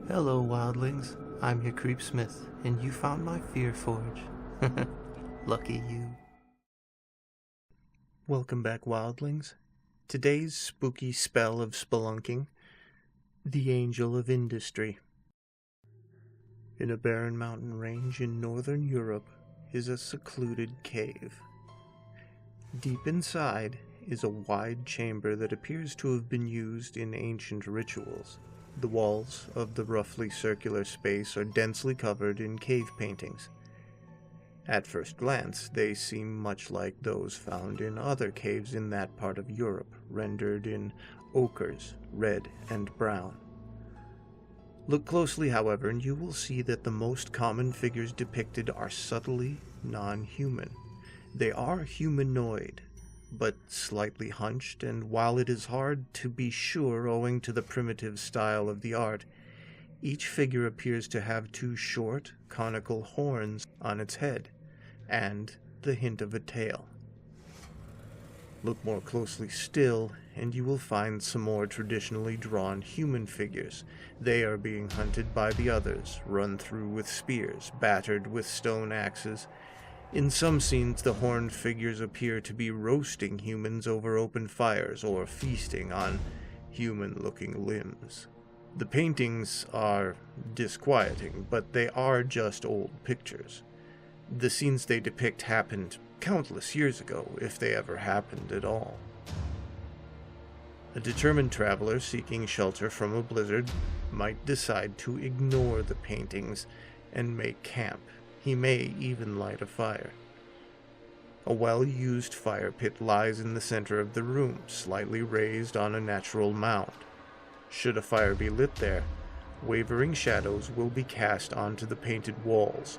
Hello, wildlings. I'm your Creepsmith, and you found my Fear Forge. Lucky you. Welcome back, wildlings. Today's spooky spell of spelunking, the Angel of Industry. In a barren mountain range in northern Europe is a secluded cave. Deep inside is a wide chamber that appears to have been used in ancient rituals. The walls of the roughly circular space are densely covered in cave paintings. At first glance, they seem much like those found in other caves in that part of Europe, rendered in ochres, red, and brown. Look closely, however, and you will see that the most common figures depicted are subtly non-human. They are humanoid, but slightly hunched, and while it is hard to be sure owing to the primitive style of the art, each figure appears to have two short, conical horns on its head, and the hint of a tail. Look more closely still, and you will find some more traditionally drawn human figures. They are being hunted by the others, run through with spears, battered with stone axes. In some scenes, the horned figures appear to be roasting humans over open fires or feasting on human-looking limbs. The paintings are disquieting, but they are just old pictures. The scenes they depict happened countless years ago, if they ever happened at all. A determined traveler seeking shelter from a blizzard might decide to ignore the paintings and make camp. He may even light a fire. A well-used fire pit lies in the center of the room, slightly raised on a natural mound. Should a fire be lit there, wavering shadows will be cast onto the painted walls.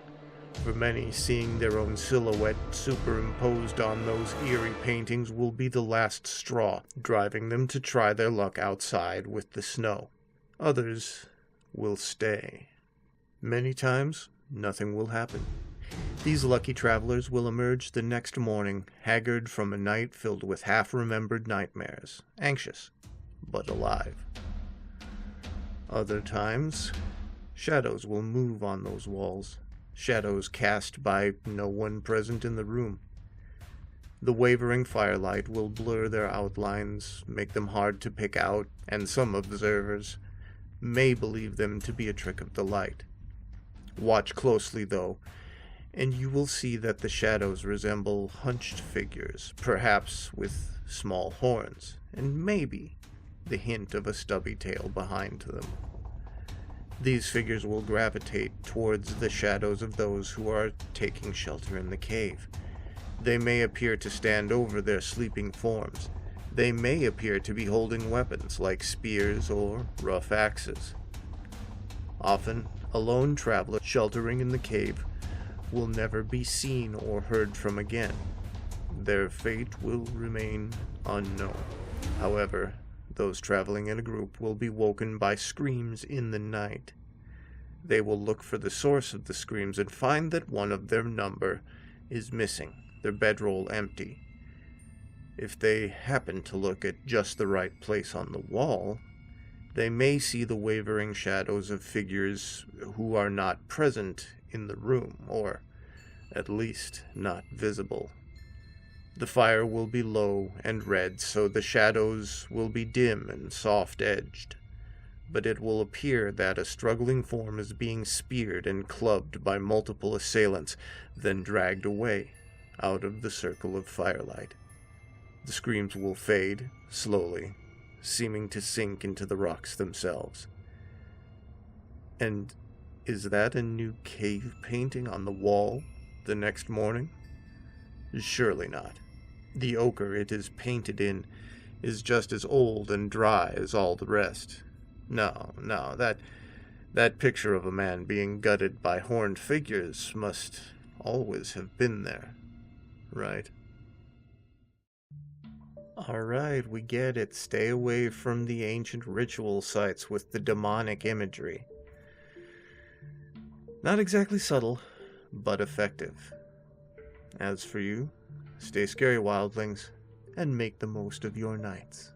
For many, seeing their own silhouette superimposed on those eerie paintings will be the last straw, driving them to try their luck outside with the snow. Others will stay. Many times, nothing will happen. These lucky travelers will emerge the next morning, haggard from a night filled with half-remembered nightmares, anxious, but alive. Other times, shadows will move on those walls, shadows cast by no one present in the room. The wavering firelight will blur their outlines, make them hard to pick out, and some observers may believe them to be a trick of the light. Watch closely, though, and you will see that the shadows resemble hunched figures, perhaps with small horns, and maybe the hint of a stubby tail behind them. These figures will gravitate towards the shadows of those who are taking shelter in the cave. They may appear to stand over their sleeping forms. They may appear to be holding weapons like spears or rough axes. Often, a lone traveler sheltering in the cave will never be seen or heard from again. Their fate will remain unknown. However, those traveling in a group will be woken by screams in the night. They will look for the source of the screams and find that one of their number is missing, their bedroll empty. If they happen to look at just the right place on the wall, they may see the wavering shadows of figures who are not present in the room, or at least not visible. The fire will be low and red, so the shadows will be dim and soft-edged, but it will appear that a struggling form is being speared and clubbed by multiple assailants, then dragged away out of the circle of firelight. The screams will fade, slowly, seeming to sink into the rocks themselves. And is that a new cave painting on the wall the next morning? Surely not. The ochre it is painted in is just as old and dry as all the rest. No, that picture of a man being gutted by horned figures must always have been there, right? Alright, we get it. Stay away from the ancient ritual sites with the demonic imagery. Not exactly subtle, but effective. As for you, stay scary, wildlings, and make the most of your nights.